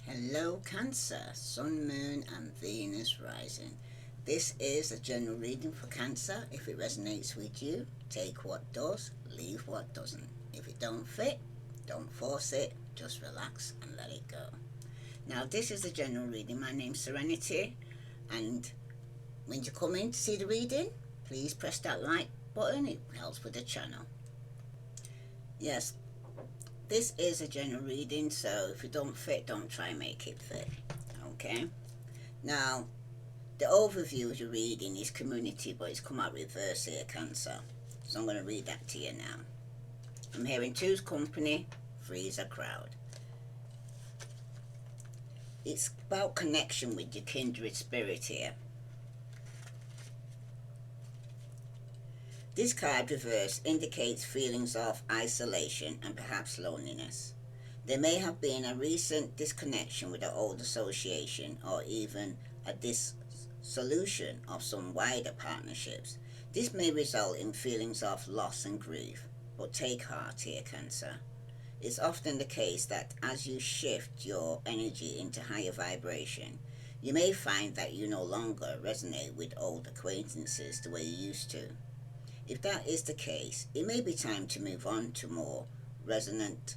Hello Cancer, Sun, Moon and Venus rising. This is a general reading for Cancer. If it resonates with you, take what does, leave what doesn't. If it don't fit, don't force it, just relax and let it go. Now this is a general reading. My name's Serenity, and when you come in to see the reading, please press that like button. It helps with the channel. Yes, this is a general reading, so if it don't fit, don't try and make it fit. Okay? Now, the overview of the reading is community, but it's come out reverse here, Cancer. So I'm going to read that to you now. I'm hearing two's company, three's a crowd. It's about connection with your kindred spirit here. This card reverse indicates feelings of isolation and perhaps loneliness. There may have been a recent disconnection with an old association or even a dissolution of some wider partnerships. This may result in feelings of loss and grief, but take heart here, Cancer. It's often the case that as you shift your energy into higher vibration, you may find that you no longer resonate with old acquaintances the way you used to. If that is the case, it may be time to move on to more resonant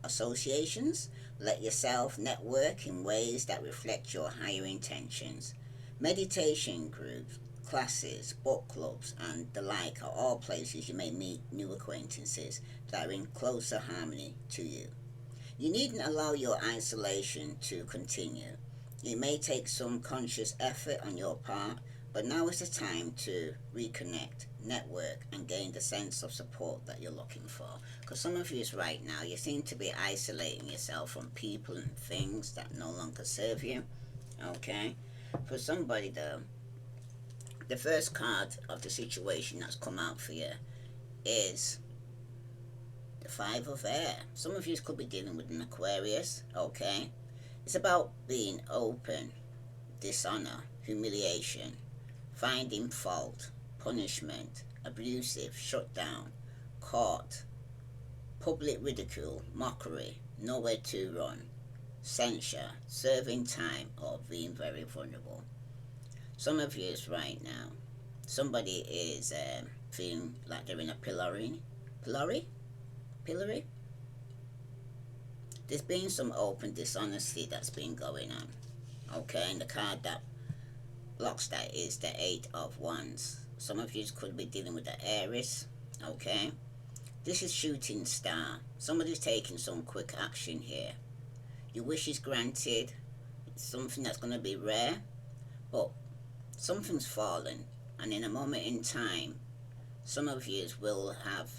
associations. Let yourself network in ways that reflect your higher intentions. Meditation groups, classes, book clubs, and the like are all places you may meet new acquaintances that are in closer harmony to you. You needn't allow your isolation to continue. It may take some conscious effort on your part, but now is the time to reconnect, network, and gain the sense of support that you're looking for. Because some of you right now, you seem to be isolating yourself from people and things that no longer serve you. Okay? For somebody though, the first card of the situation that's come out for you is the Five of Air. Some of you could be dealing with an Aquarius. Okay? It's about being open, dishonor, humiliation, finding fault, punishment, abusive, shut down, caught, public ridicule, mockery, nowhere to run, censure, serving time, or being very vulnerable. Some of you right now, somebody is feeling like they're in a pillory. There's been some open dishonesty that's been going on. Okay, and the card that blocks that is the Eight of Wands. Some of you could be dealing with the Aries. Okay, this is shooting star. Somebody's taking some quick action here. Your wish is granted. It's something that's going to be rare, but something's fallen, and in a moment in time, some of you will have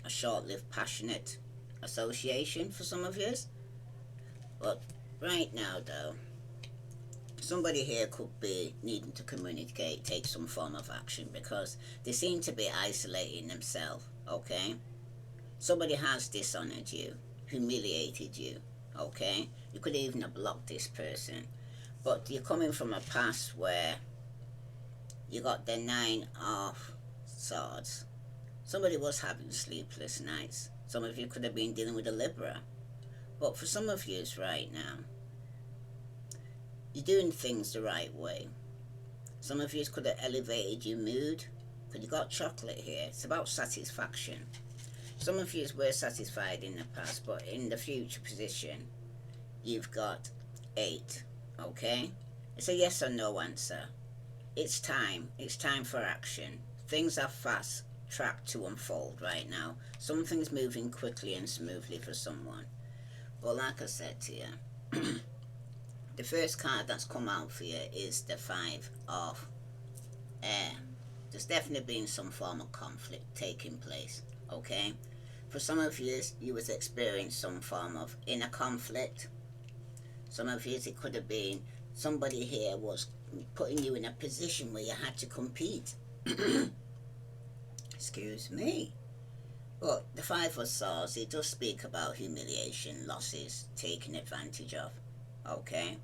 a short-lived passionate association for some of you. But right now though, somebody here could be needing to communicate, take some form of action, because they seem to be isolating themselves. Okay, somebody has dishonored you, humiliated you. Okay, you could even have blocked this person, but you're coming from a past where you got the Nine of Swords. Somebody was having sleepless nights. Some of you could have been dealing with a Libra, but for some of you right now, you're doing things the right way. Some of you could have elevated your mood, because you got chocolate here. It's about satisfaction. Some of you were satisfied in the past, but in the future position, you've got 8. Okay? It's a yes or no answer. It's time. It's time for action. Things are fast tracked to unfold right now. Something's moving quickly and smoothly for someone. But like I said to you, the first card that's come out for you is the Five of Air. There's definitely been some form of conflict taking place. Okay? For some of you, you was experiencing some form of inner conflict. Some of you, it could have been somebody here was putting you in a position where you had to compete. Excuse me. But the Five of Swords, it does speak about humiliation, losses, taken advantage of. Okay?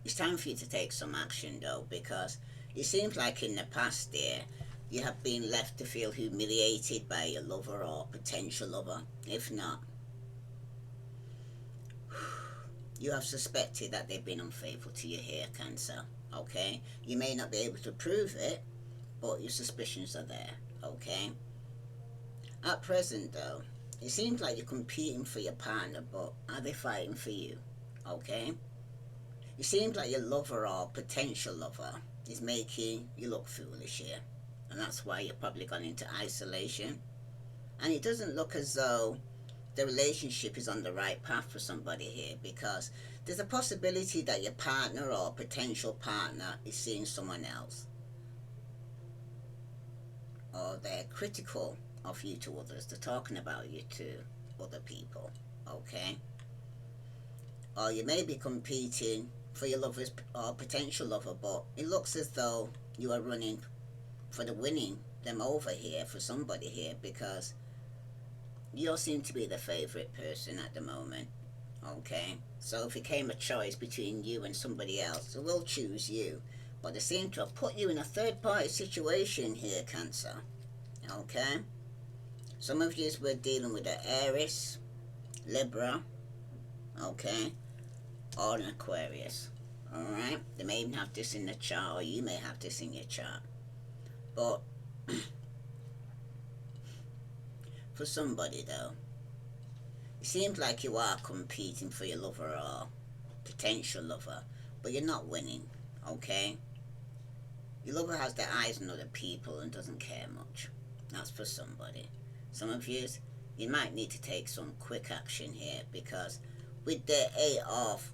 It's time for you to take some action though, because it seems like in the past there, you have been left to feel humiliated by your lover or potential lover. If not, You have suspected that they've been unfaithful to you here, Cancer. Okay? You may not be able to prove it, but your suspicions are there. Okay? At present, though, it seems like you're competing for your partner, but are they fighting for you? Okay? It seems like your lover or potential lover is making you look foolish here. And that's why you're probably gone into isolation. And it doesn't look as though the relationship is on the right path for somebody here, because there's a possibility that your partner or potential partner is seeing someone else, or they're critical of you to others. They're talking about you to other people. Okay? Or you may be competing for your lover's or potential lover, but it looks as though you are running for the winning them over here for somebody here, because you seem to be the favorite person at the moment. Okay? So if it came a choice between you and somebody else, they will choose you. But they seem to have put you in a third party situation here, Cancer. Okay? Some of you were dealing with an Aries, Libra, okay, or an Aquarius. Alright? They may even have this in the chart, or you may have this in your chart. But for somebody, though, it seems like you are competing for your lover or potential lover, but you're not winning. Okay? Your lover has their eyes on other people and doesn't care much. That's for somebody. Some of you might need to take some quick action here, because with the Eight of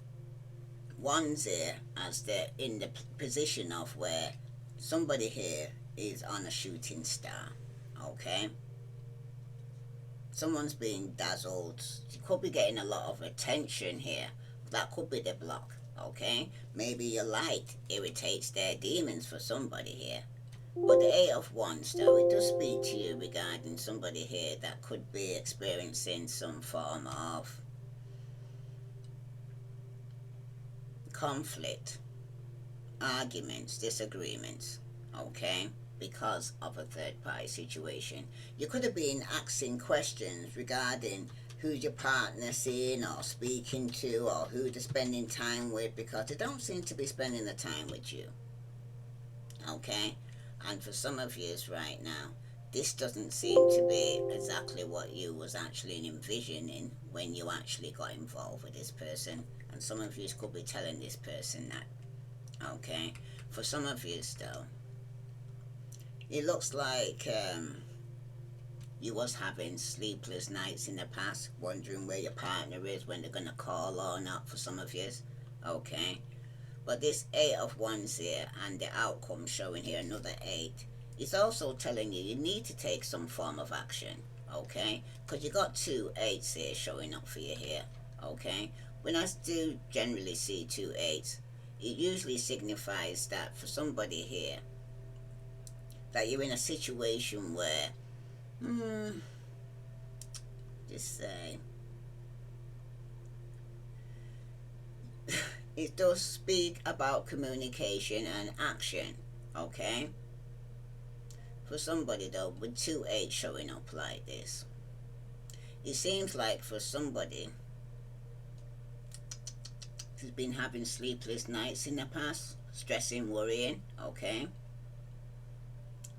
Wands here, as they're in the position of where somebody here is on a shooting star. Okay? Someone's being dazzled. You could be getting a lot of attention here. That could be the block. Okay? Maybe your light irritates their demons for somebody here. But the Eight of Wands, though, it does speak to you regarding somebody here that could be experiencing some form of conflict, arguments, disagreements, okay, because of a third party situation. You could have been asking questions regarding who's your partner seeing or speaking to, or who they're spending time with, because they don't seem to be spending the time with you. Okay? And for some of you right now, this doesn't seem to be exactly what you was actually envisioning when you actually got involved with this person. And some of you could be telling this person that. Okay? For some of you, though, it looks like you was having sleepless nights in the past, wondering where your partner is, when they're going to call or not, for some of you. Okay? But this Eight of Wands here, and the outcome showing here another 8, it's also telling you need to take some form of action. Okay? Because you got 2 8s here showing up for you here. Okay? When I do generally see 2 8s, it usually signifies that for somebody here, that you're in a situation where, just say, it does speak about communication and action, okay? For somebody, though, with 2 8 showing up like this, it seems like for somebody who's been having sleepless nights in the past, stressing, worrying, okay?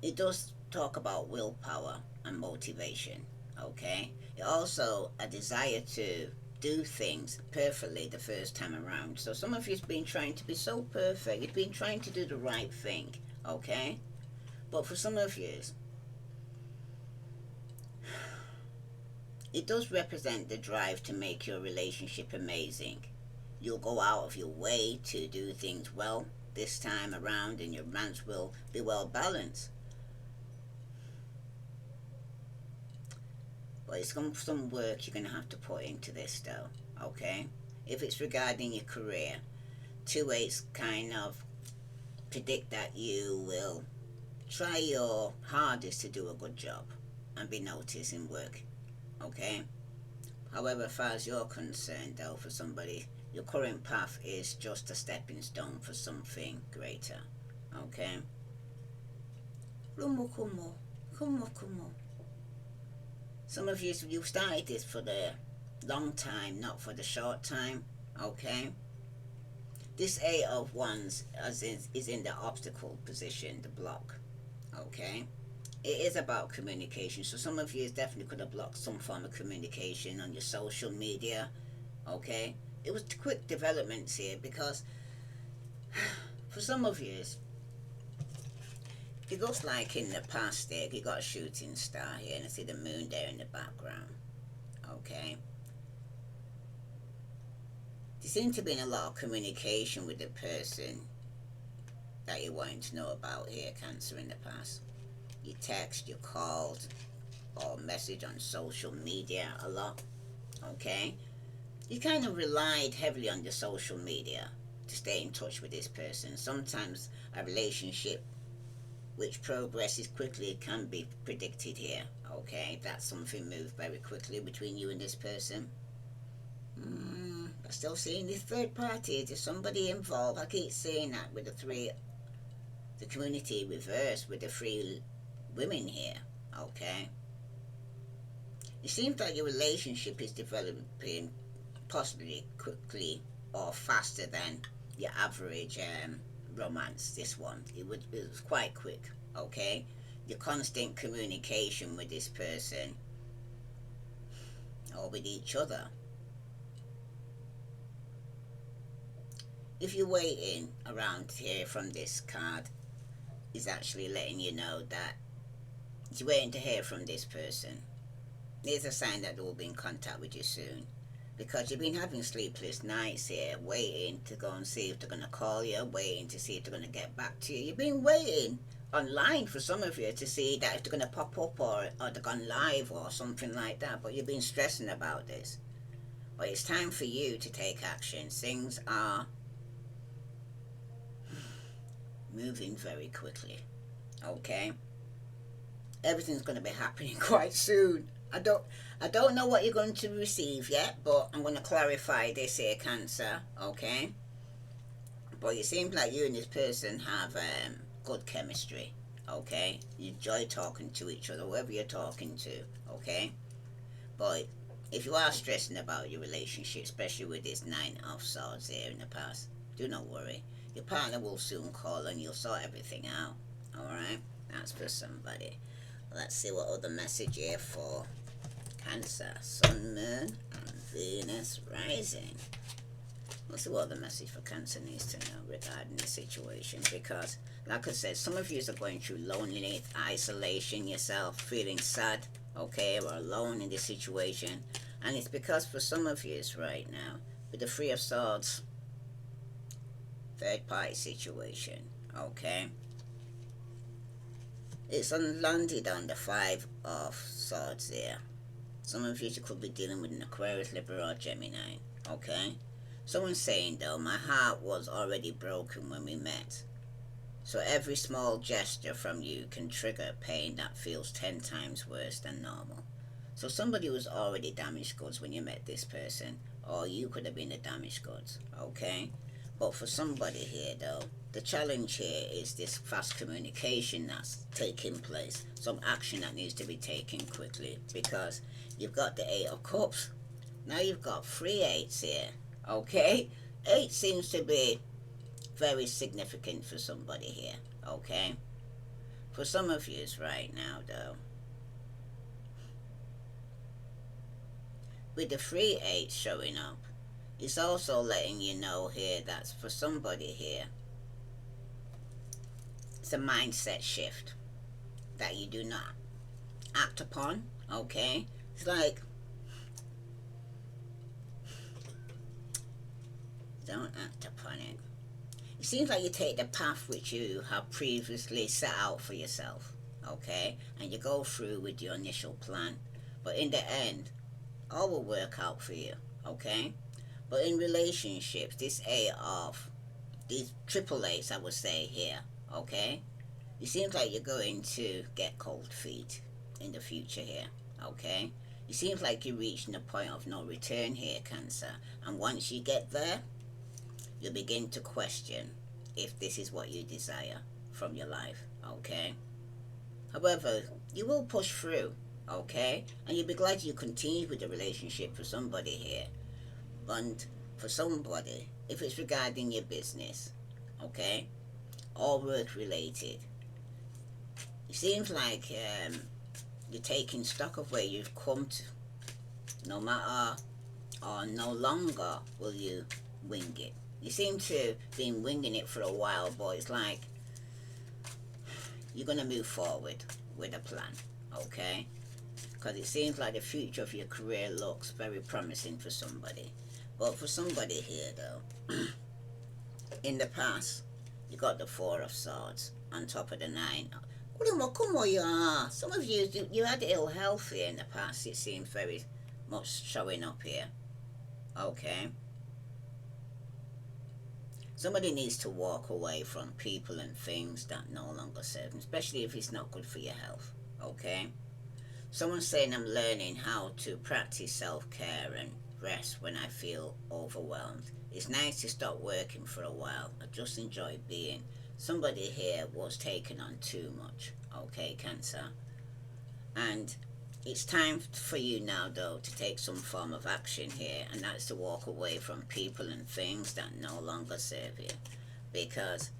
It does talk about willpower and motivation, okay? It also a desire to do things perfectly the first time around. So some of you've been trying to be so perfect, you've been trying to do the right thing, okay? But for some of you, it does represent the drive to make your relationship amazing. You'll go out of your way to do things well this time around, and your romance will be well balanced. But it's some work you're going to have to put into this, though, okay? If it's regarding your career, 2 8s kind of predict that you will try your hardest to do a good job and be noticed in work, okay? However, as far as you're concerned, though, for somebody, your current path is just a stepping stone for something greater, okay? Rumo kumo, kumo kumo. Some of you started this for the long time, not for the short time. Okay. This Eight of Wands is in the obstacle position, the block. Okay. It is about communication. So some of you is definitely could have blocked some form of communication on your social media. Okay. It was quick developments here because for some of you, it looks like in the past there you got a shooting star here, and I see the moon there in the background. Okay. There seems to be a lot of communication with the person that you're wanting to know about here, Cancer, in the past. You text, you called, or message on social media a lot. Okay. You kind of relied heavily on your social media to stay in touch with this person. Sometimes a relationship which progresses quickly can be predicted here. Okay, that's something moved very quickly between you and this person. I'm still seeing this third party. There's somebody involved. I keep saying that with the community reverse with the three women here. Okay, it seems like your relationship is developing possibly quickly or faster than your average romance. This one, it was quite quick. Okay, your constant communication with this person or with each other. If you're waiting around here from this card, is actually letting you know that you're waiting to hear from this person. There's a sign that they will be in contact with you soon, because you've been having sleepless nights here, waiting to go and see if they're going to call you, waiting to see if they're going to get back to you. You've been waiting online for some of you to see that if they're going to pop up or they're gone live or something like that, but you've been stressing about this. But it's time for you to take action. Things are moving very quickly. Okay? Everything's going to be happening quite soon. I don't know what you're going to receive yet, but I'm going to clarify this here, Cancer. Okay? But it seems like you and this person have good chemistry. Okay? You enjoy talking to each other, whoever you're talking to. Okay? But if you are stressing about your relationship, especially with this Nine of Swords here in the past, do not worry. Your partner will soon call and you'll sort everything out. Alright? That's for somebody. Let's see what other message here for Cancer, Sun, Moon, and Venus rising. Let's see what other message for Cancer needs to know regarding the situation. Because, like I said, some of you are going through loneliness, isolation yourself, feeling sad, okay, or alone in this situation. And it's because for some of you right now, with the Three of Swords, third party situation, okay? It's landed on the Five of Swords there. Some of you could be dealing with an Aquarius, Libra, or Gemini, okay? Someone's saying, though, my heart was already broken when we met. So every small gesture from you can trigger pain that feels 10 times worse than normal. So somebody was already damaged goods when you met this person, or you could have been the damaged goods, okay? But for somebody here, though, the challenge here is this fast communication that's taking place. Some action that needs to be taken quickly, because you've got the Eight of Cups. Now you've got 3 eights here, okay? 8 seems to be very significant for somebody here, okay? For some of you right now, though, with the 3 eights showing up, it's also letting you know here that for somebody here, it's a mindset shift that you do not act upon, okay? It's like, don't act upon it. It seems like you take the path which you have previously set out for yourself, okay? And you go through with your initial plan. But in the end, all will work out for you, okay? But in relationships, this these triple A's, I would say here, okay? It seems like you're going to get cold feet in the future here, okay? It seems like you're reaching a point of no return here, Cancer. And once you get there, you'll begin to question if this is what you desire from your life, okay? However, you will push through, Okay, and you'll be glad you continue with the relationship for somebody here. And for somebody, if it's regarding your business, okay, or work related, it seems like you're taking stock of where you've come to. No matter or no longer will you wing it. You seem to have been winging it for a while, but it's like you're going to move forward with a plan, okay? Because it seems like the future of your career looks very promising for somebody. But for somebody here, though, in the past, you got the Four of Swords on top of the Nine. Come on, yeah. Some of you had ill health here in the past. It seems very much showing up here. Okay. Somebody needs to walk away from people and things that no longer serve them, especially if it's not good for your health. Okay. Someone's saying I'm learning how to practice self-care and rest when I feel overwhelmed. It's nice to stop working for a while. I just enjoy being. Somebody here was taking on too much. Okay, Cancer. And it's time for you now, though, to take some form of action here, and that's to walk away from people and things that no longer serve you. Because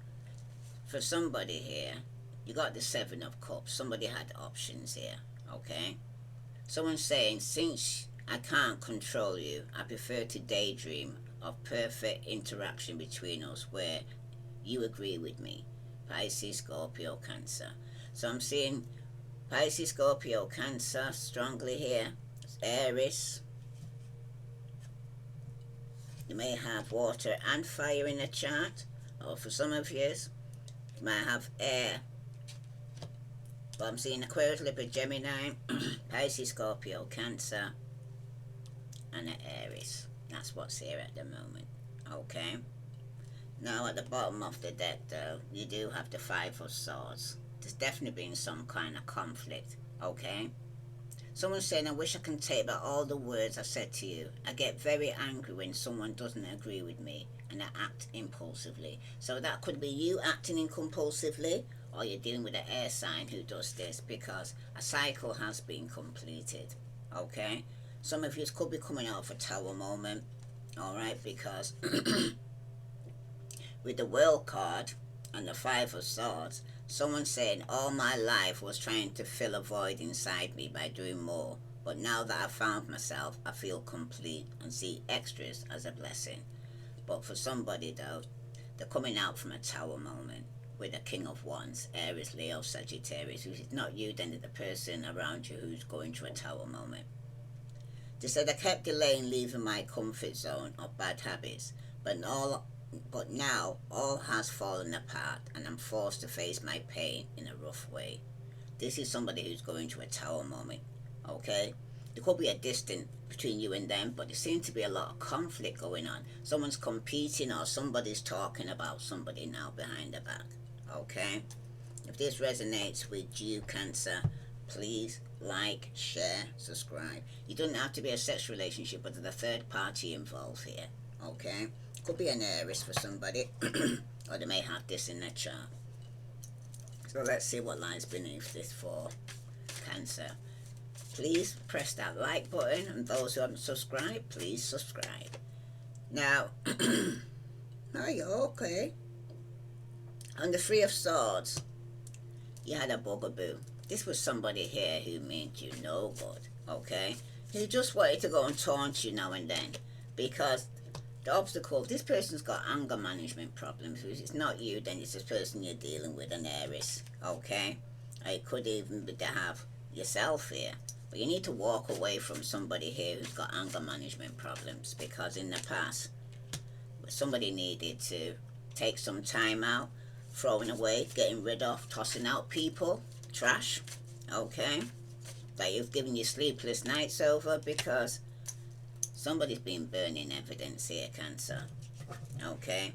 for somebody here, you got the Seven of Cups. Somebody had options here, okay? Someone's saying, since I can't control you, I prefer to daydream of perfect interaction between us where you agree with me. Pisces, Scorpio, Cancer. So I'm seeing Pisces, Scorpio, Cancer strongly here. Aries. You may have water and fire in the chart. Or for some of you, you might have air. But I'm seeing Aquarius, Libra, Gemini, Pisces, Scorpio, Cancer, and an Aries. That's what's here at the moment. Okay. Now at the bottom of the deck, though, you do have the Five of Swords. There's definitely been some kind of conflict. Okay. Someone's saying, I wish I can take back all the words I said to you. I get very angry when someone doesn't agree with me and I act impulsively. So that could be you acting compulsively, or you're dealing with an air sign who does this, because a cycle has been completed. Okay? Some of you could be coming out of a Tower moment. Alright? Because with the World card and the Five of Swords, someone's saying all my life was trying to fill a void inside me by doing more. But now that I've found myself, I feel complete and see extras as a blessing. But for somebody, though, they're coming out from a Tower moment with a King of Wands, Aries, Leo, Sagittarius. If it's not you, then it's the person around you who's going through a Tower moment. They said I kept delaying leaving my comfort zone of bad habits, but now all has fallen apart and I'm forced to face my pain in a rough way. This is somebody who's going through a Tower moment. Okay? There could be a distance between you and them, but there seems to be a lot of conflict going on. Someone's competing or somebody's talking about somebody now behind the back. Okay? If this resonates with you, Cancer, please like, share, subscribe. You don't have to be a sex relationship, but there's a third party involved here. Okay? Could be an Aries for somebody, or they may have this in their chart. So let's see what lies beneath this for Cancer. Please press that like button, and those who haven't subscribed, please subscribe. Now, are you okay? On the Three of Swords, you had a bugaboo. This was somebody here who meant you no good, okay? Who just wanted to go and taunt you now and then, because the obstacle, this person's got anger management problems. If it's not you, then it's this person you're dealing with, an Aries, okay? It could even be to have yourself here. But you need to walk away from somebody here who's got anger management problems, because in the past, somebody needed to take some time out, throwing away, getting rid of, tossing out people, trash, okay? That you've given you sleepless nights over, because somebody's been burning evidence here, Cancer, okay?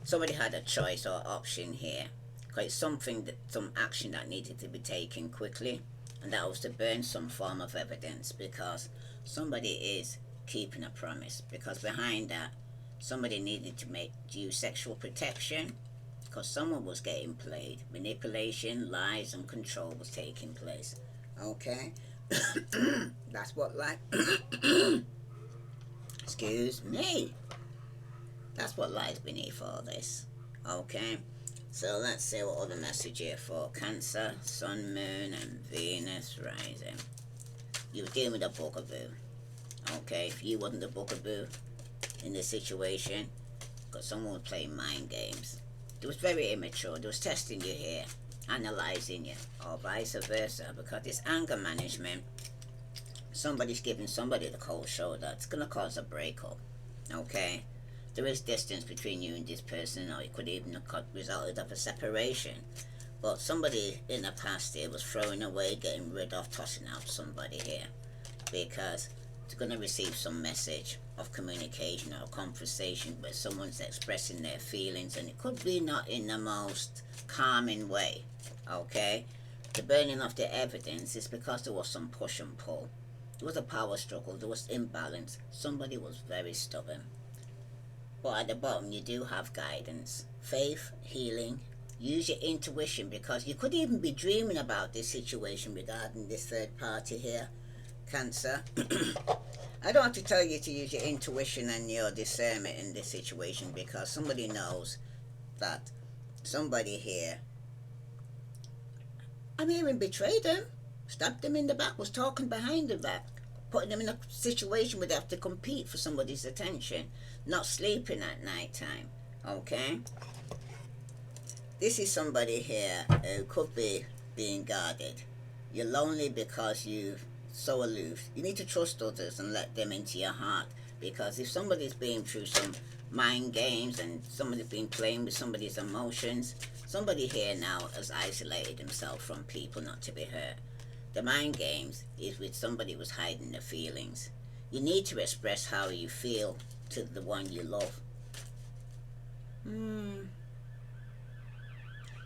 Somebody had a choice or option here, because it's some action that needed to be taken quickly, and that was to burn some form of evidence, because somebody is keeping a promise, because behind that, somebody needed to use sexual protection, because someone was getting played. Manipulation, lies, and control was taking place. Okay? That's what life, excuse me, that's what lies beneath all this. Okay, so let's see what other message here for Cancer, Sun, Moon, and Venus rising. You were dealing with a bugaboo. Okay, if you wasn't the bugaboo in this situation, because someone was playing mind games. It was very immature. They was testing you here, analyzing you, or vice versa, because this anger management, somebody's giving somebody the cold shoulder. It's going to cause a breakup. Okay? There is distance between you and this person, or it could even have resulted of a separation. But somebody in the past here was throwing away, getting rid of, tossing out somebody here, because they're going to receive some message of communication or conversation where someone's expressing their feelings, and it could be not in the most calming way. Okay, the burning of the evidence is because there was some push and pull. There was a power struggle, there was imbalance, somebody was very stubborn. But at the bottom you do have guidance, faith, healing. Use your intuition, because you could even be dreaming about this situation regarding this third party here, Cancer. I don't have to tell you to use your intuition and your discernment in this situation, because somebody knows that somebody here, I'm hearing, betrayed them, stabbed them in the back, was talking behind the back, putting them in a situation where they have to compete for somebody's attention, not sleeping at night time. Okay? This is somebody here who could be being guarded. You're lonely because you're so aloof. You need to trust others and let them into your heart, because if somebody's been through some mind games and somebody's been playing with somebody's emotions, somebody here now has isolated himself from people not to be hurt. The mind games is with somebody who's hiding their feelings. You need to express how you feel to the one you love.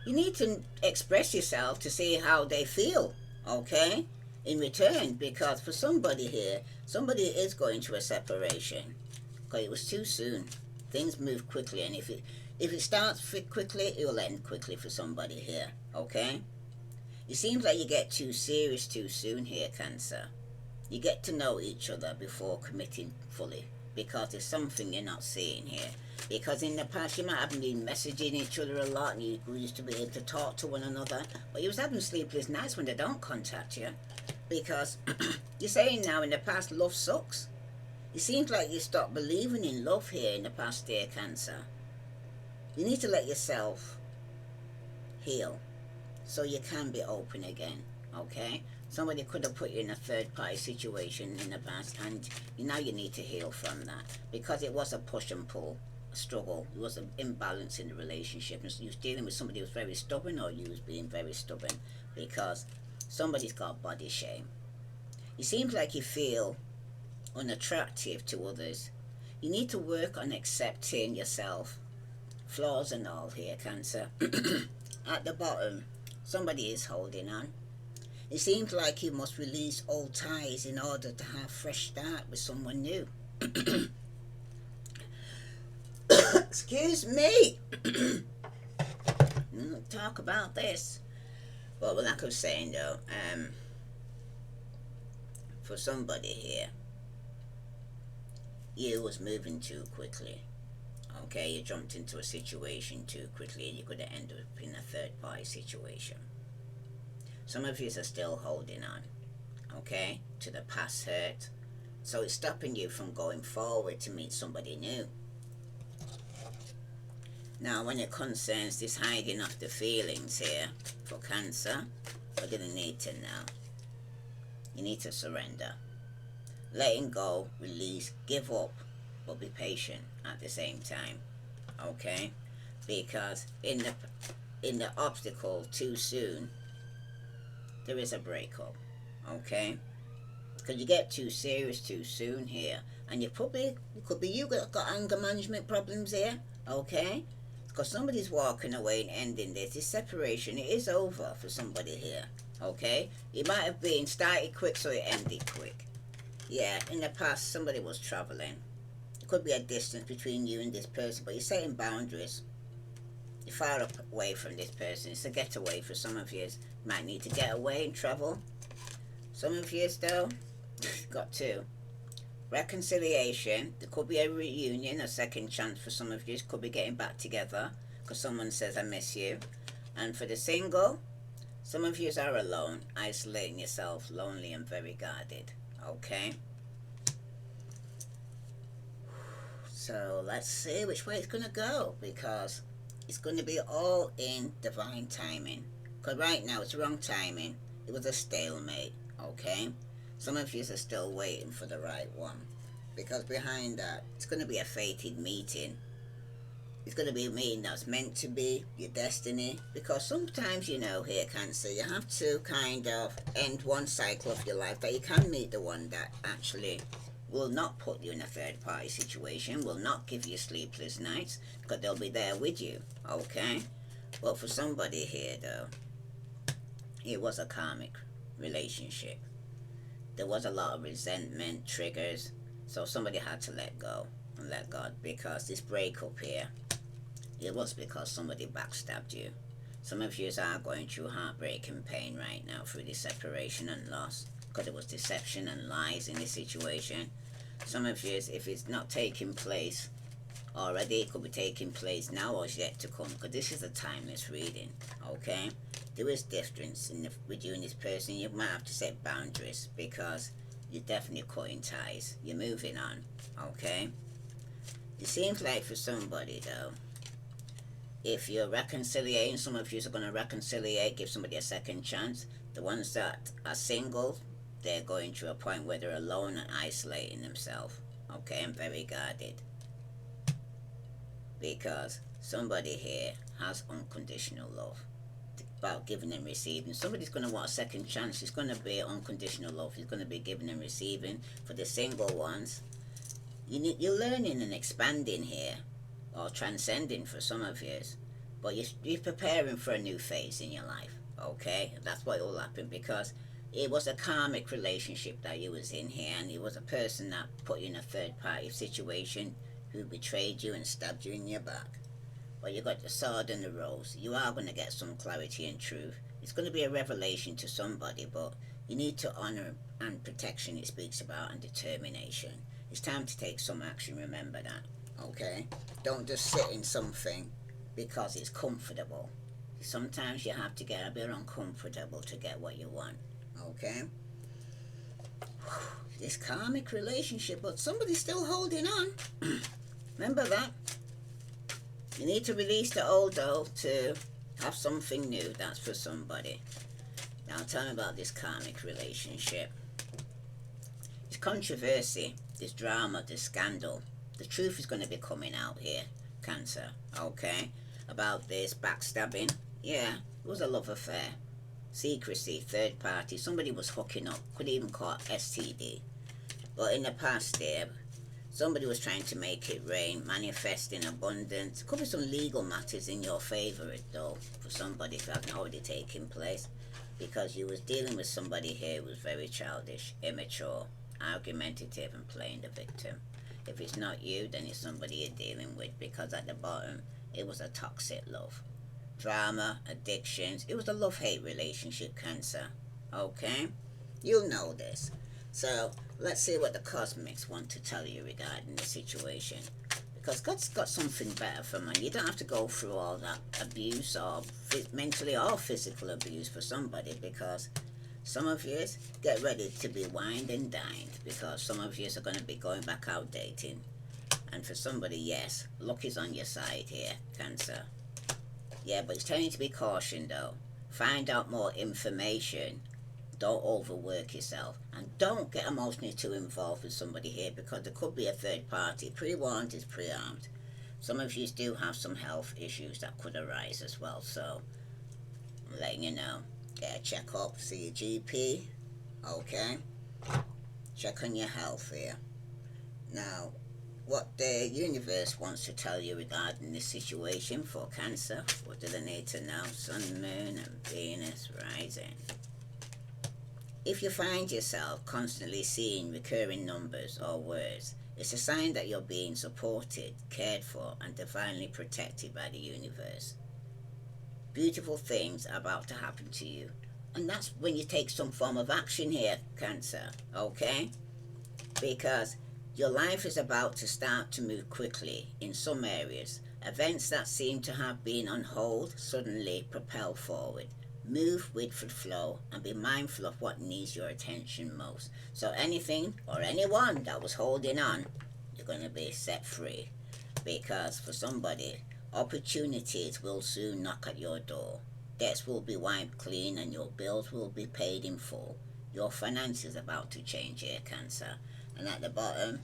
You need to express yourself to see how they feel, okay? In return, because for somebody here, somebody is going to a separation. Okay, it was too soon. Things move quickly, and if it starts quickly, it will end quickly for somebody here, okay? It seems like you get too serious too soon here, Cancer. You get to know each other before committing fully, because there's something you're not seeing here. Because in the past you might have been messaging each other a lot, and you used to be able to talk to one another, but you was having sleepless nights when they don't contact you, because you're saying now in the past love sucks. It seems like you stopped believing in love here in the past, dear Cancer. You need to let yourself heal so you can be open again, okay? Somebody could have put you in a third party situation in the past, and now you need to heal from that, because it was a push and pull, a struggle. It was an imbalance in the relationship. You was dealing with somebody who was very stubborn, or you was being very stubborn, because somebody's got body shame. It seems like you feel unattractive to others. You need to work on accepting yourself, flaws and all here, Cancer. At the bottom, somebody is holding on. It seems like you must release old ties in order to have a fresh start with someone new. Excuse me. Talk about this. Well, like I was saying though, for somebody here, you was moving too quickly. Okay, you jumped into a situation too quickly, and you could have ended up in a third party situation. Some of you are still holding on, okay, to the past hurt. So it's stopping you from going forward to meet somebody new. Now, when it concerns this hiding of the feelings here for Cancer, we're going to need to know. You need to surrender. Letting go, release, give up, but be patient at the same time, okay? Because in the obstacle too soon, there is a breakup, okay? Because you get too serious too soon here, and it could be you got anger management problems here, okay? Because somebody's walking away and ending this. This separation, it is over for somebody here, okay? It might have been started quick, so it ended quick. Yeah, in the past, somebody was traveling. It could be a distance between you and this person, but you're setting boundaries. You're far away from this person. It's a getaway for some of you. You might need to get away and travel. Some of you though got two. Reconciliation. There could be a reunion, a second chance for some of you. Could be getting back together because someone says I miss you. And for the single, some of you are alone, isolating yourself, lonely and very guarded. Okay. So let's see which way it's gonna go, because it's gonna be all in divine timing. Because right now it's wrong timing. It was a stalemate. Okay. Some of you are still waiting for the right one, because behind that, it's going to be a fated meeting. It's going to be a meeting that's meant to be your destiny, because sometimes, you know, here, Cancer, you have to kind of end one cycle of your life that you can meet the one that actually will not put you in a third party situation, will not give you sleepless nights, because they'll be there with you. Okay. But for somebody here though, it was a karmic relationship. There was a lot of resentment triggers, so somebody had to let go and let God, because this breakup here, it was because somebody backstabbed you. Some of you are going through heartbreak and pain right now through this separation and loss, because there was deception and lies in this situation. Some of you, if it's not taking place already, it could be taking place now or is yet to come, because this is a timeless reading. Okay. There is difference with you and this person. You might have to set boundaries, because you're definitely cutting ties. You're moving on. Okay. It seems like for somebody though, if you're reconciliating, some of you are going to reconciliate, give somebody a second chance. The ones that are single, they're going to a point where they're alone and isolating themselves. Okay, and very guarded, because somebody here has unconditional love. About giving and receiving. Somebody's going to want a second chance. It's going to be unconditional love. It's going to be giving and receiving. For the single ones, you're learning and expanding here, or transcending for some of you, but you're preparing for a new phase in your life. Okay, that's what will happen, because it was a karmic relationship that you was in here, and it was a person that put you in a third party situation who betrayed you and stabbed you in your back. Well, you got the sword and the rose. You are going to get some clarity and truth. It's going to be a revelation to somebody, but you need to honor and protection it speaks about, and determination. It's time to take some action, remember that. Okay? Don't just sit in something because it's comfortable. Sometimes you have to get a bit uncomfortable to get what you want. Okay? This karmic relationship, but somebody's still holding on. Remember that. You need to release the old though to have something new. That's for somebody. Now tell me about this karmic relationship. It's controversy, this drama, this scandal. The truth is going to be coming out here, Cancer. Okay? About this backstabbing. Yeah, it was a love affair. Secrecy, third party. Somebody was hooking up. Could even call it STD. But in the past there, somebody was trying to make it rain, manifest in abundance. Could be some legal matters in your favor though, for somebody if it hasn't already taken place. Because you was dealing with somebody here who was very childish, immature, argumentative and playing the victim. If it's not you, then it's somebody you're dealing with, because at the bottom, it was a toxic love. Drama, addictions. It was a love-hate relationship, Cancer. Okay? You'll know this. So, let's see what the cosmics want to tell you regarding the situation. Because God's got something better for man. You don't have to go through all that abuse, or mentally or physical abuse for somebody, because some of you get ready to be wined and dined, because some of you are going to be going back out dating. And for somebody, yes, luck is on your side here, Cancer. Yeah, but it's telling you to be cautioned though. Find out more information. Don't overwork yourself, and don't get emotionally too involved with somebody here, because there could be a third party. Pre-warned is pre-armed. Some of you do have some health issues that could arise as well, so I'm letting you know. Get a check-up, see your GP, okay? Check on your health here. Now, what the universe wants to tell you regarding this situation for Cancer, what do they need to know? Sun, Moon and Venus rising. If you find yourself constantly seeing recurring numbers or words, it's a sign that you're being supported, cared for, and divinely protected by the universe. Beautiful things are about to happen to you. And that's when you take some form of action here, Cancer, okay? Because your life is about to start to move quickly in some areas. Events that seem to have been on hold suddenly propel forward. Move with the flow and be mindful of what needs your attention most. So anything or anyone that was holding on, you're going to be set free. Because for somebody, opportunities will soon knock at your door. Debts will be wiped clean and your bills will be paid in full. Your finances about to change here, Cancer. And at the bottom,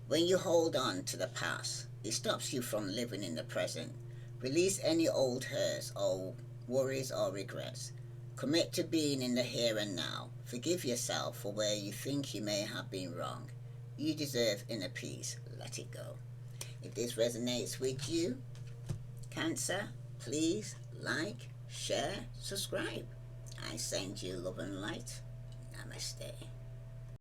when you hold on to the past, it stops you from living in the present. Release any old hurts or worries or regrets. Commit to being in the here and now. Forgive yourself for where you think you may have been wrong. You deserve inner peace. Let it go. If this resonates with you, Cancer, please like, share, subscribe. I send you love and light. Namaste.